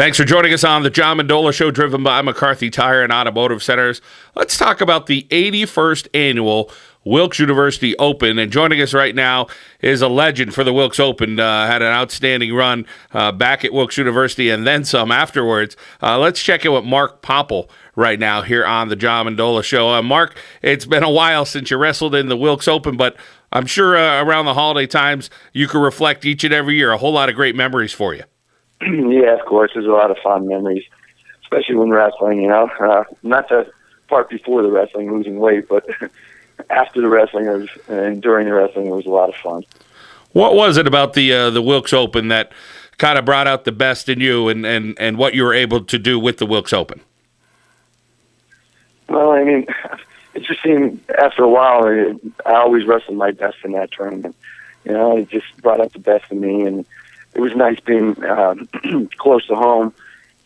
Thanks for joining us on the John Mendola Show, driven by McCarthy Tire and Automotive Centers. Let's talk about the 81st annual Wilkes University Open. And joining us right now is a legend for the Wilkes Open. Had an outstanding run back at Wilkes University and then some afterwards. Let's check in with Mark Popple right now here on the John Mendola Show. Mark, it's been a while since you wrestled in the Wilkes Open, but I'm sure around the holiday times you can reflect each and every year. A whole lot of great memories for you. Yeah, of course. There's a lot of fun memories, especially when wrestling, not the part before the wrestling, losing weight, but after the wrestling and during the wrestling, it was a lot of fun. What was it about the Wilkes Open that kind of brought out the best in you and what you were able to do with the Wilkes Open? Well, I mean, it just seemed after a while, I always wrestled my best in that tournament. It just brought out the best in me, and it was nice being close to home,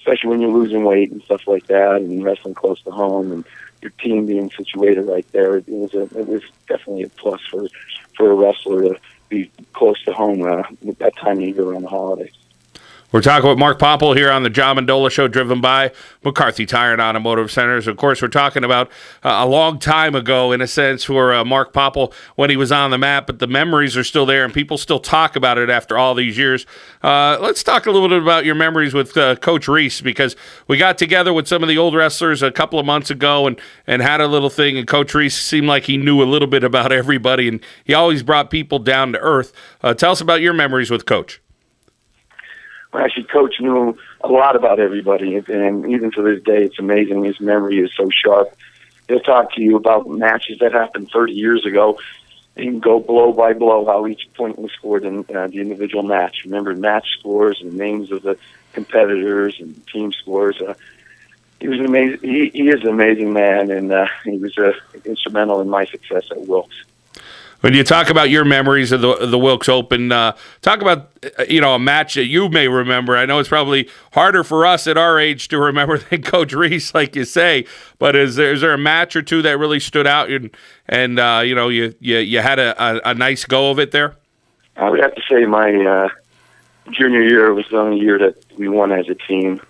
especially when you're losing weight and stuff like that, and wrestling close to home, and your team being situated right there. It was definitely a plus for a wrestler to be close to home at that time of year around the holidays. We're talking with Mark Popple here on the John Mendola Show, driven by McCarthy Tire and Automotive Centers. Of course, we're talking about a long time ago, in a sense, for Mark Popple when he was on the mat, but the memories are still there, and people still talk about it after all these years. Let's talk a little bit about your memories with Coach Reese, because we got together with some of the old wrestlers a couple of months ago and had a little thing, and Coach Reese seemed like he knew a little bit about everybody, and he always brought people down to earth. Tell us about your memories with Coach. Actually, Coach knew a lot about everybody, and even to this day, it's amazing. His memory is so sharp. He'll talk to you about matches that happened 30 years ago. He can go blow by blow how each point was scored in the individual match. Remember match scores and names of the competitors and team scores. He was an amazing. He is an amazing man, and he was instrumental in my success at Wilkes. When you talk about your memories of the Wilkes Open, talk about a match that you may remember. I know it's probably harder for us at our age to remember than Coach Reese, like you say. But is there a match or two that really stood out and you had a nice go of it there? I would have to say my junior year was the only year that we won as a team,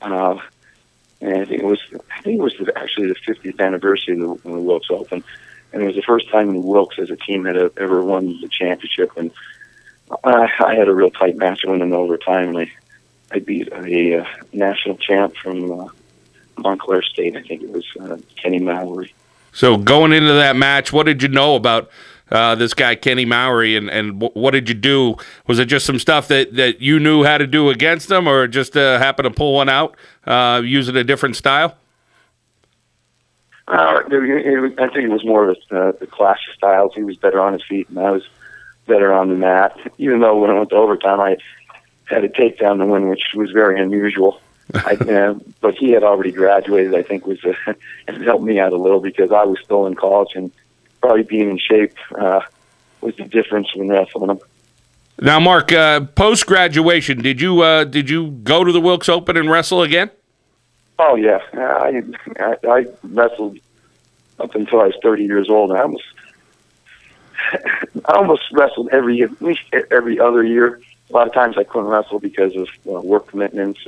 and I think it was actually the 50th anniversary of the Wilkes Open. And it was the first time Wilkes as a team had ever won the championship. And I had a real tight match. I went in overtime, and I beat a national champ from Montclair State. I think it was Kenny Maori. So going into that match, what did you know about this guy, Kenny Maori, and what did you do? Was it just some stuff that you knew how to do against him, or just happened to pull one out using a different style? I think it was more of the clash of styles. He was better on his feet, and I was better on the mat. Even though when I went to overtime, I had a takedown to win, which was very unusual. But he had already graduated, I think, and it helped me out a little because I was still in college, and probably being in shape was the difference when wrestling him. Now, Mark, post-graduation, did you go to the Wilkes Open and wrestle again? Oh yeah, I wrestled up until I was 30 years old. And I almost wrestled at least every other year. A lot of times I couldn't wrestle because of work commitments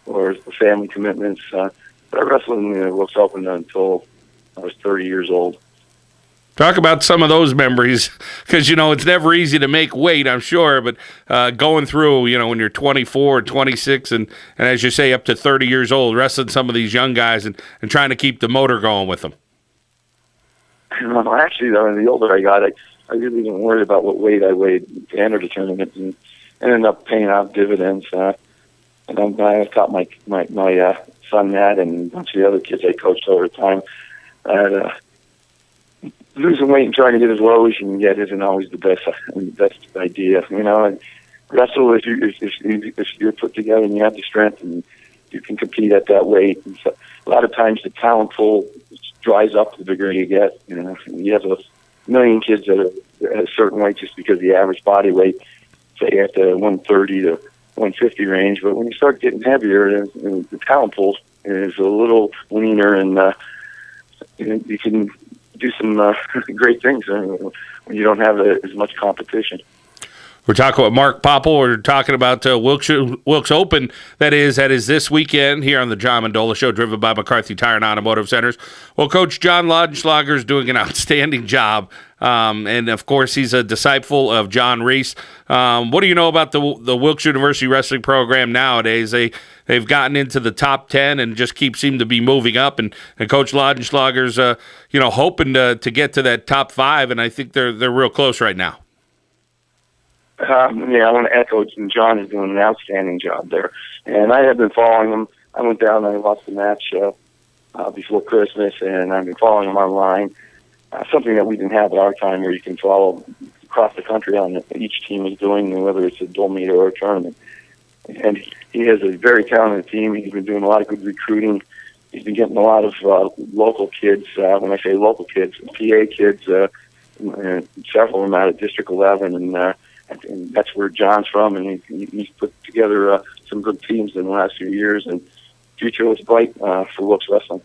or family commitments. But I wrestled in the Wilkes Open until I was 30 years old. Talk about some of those memories, because, it's never easy to make weight, I'm sure, but going through, when you're 24 or 26 and as you say, up to 30 years old, wrestling some of these young guys and trying to keep the motor going with them. Actually, though, the older I got, I really didn't worry about what weight I weighed to enter the tournament, and ended up paying out dividends. And I taught my son that, and a bunch of the other kids I coached over time that losing weight and trying to get as low as you can get isn't always the best idea. And wrestle if you're put together and you have the strength and you can compete at that weight. And so a lot of times the talent pool dries up the bigger you get. You have a million kids that are at a certain weight just because the average body weight, say, at the 130 to 150 range. But when you start getting heavier, the talent pool is a little leaner, and you can do some great things when you don't have as much competition. We're talking about Mark Popple. We're talking about Wilkes Open. That is this weekend here on the John Mendola Show, driven by McCarthy Tire and Automotive Centers. Well, Coach John Laudenslager is doing an outstanding job, and of course, he's a disciple of Coach Reese. What do you know about the Wilkes University wrestling program nowadays? They've gotten into the top 10 and just seem to be moving up. And Coach Laudenslager's hoping to get to that top 5, and I think they're real close right now. I want to echo, John is doing an outstanding job there. And I have been following him. I went down and I watched the match before Christmas, and I've been following him online. Something that we didn't have at our time, where you can follow across the country on what each team is doing, whether it's a dual meet or a tournament. And he has a very talented team. He's been doing a lot of good recruiting. He's been getting a lot of local kids. When I say local kids, PA kids, several of them out of District 11, and that's where John's from, and he's put together some good teams in the last few years, and future looks bright for Wilkes Wrestling.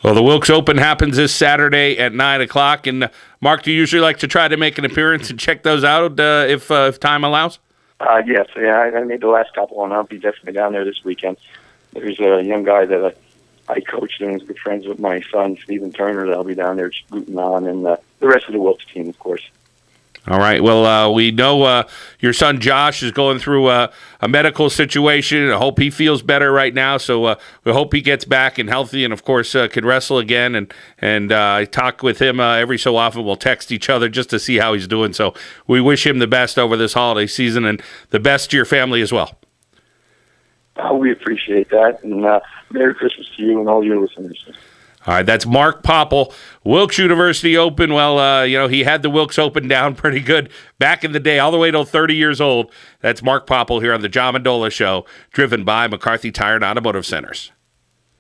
Well, the Wilkes Open happens this Saturday at 9 o'clock, and Mark, do you usually like to try to make an appearance and check those out if time allows? Yes, I made the last couple, and I'll be definitely down there this weekend. There's a young guy that I coached and is good friends with my son, Stephen Turner, that'll be down there rooting on, and the rest of the Wilkes team, of course. All right. Well, we know your son Josh is going through a medical situation. I hope he feels better right now. So we hope he gets back and healthy, and of course can wrestle again. And I talk with him every so often. We'll text each other just to see how he's doing. So we wish him the best over this holiday season, and the best to your family as well. We appreciate that, and Merry Christmas to you and all your listeners. All right, that's Mark Popple, Wilkes University Open. Well, he had the Wilkes Open down pretty good back in the day, all the way till 30 years old. That's Mark Popple here on the John Mendola Show, driven by McCarthy Tire and Automotive Centers.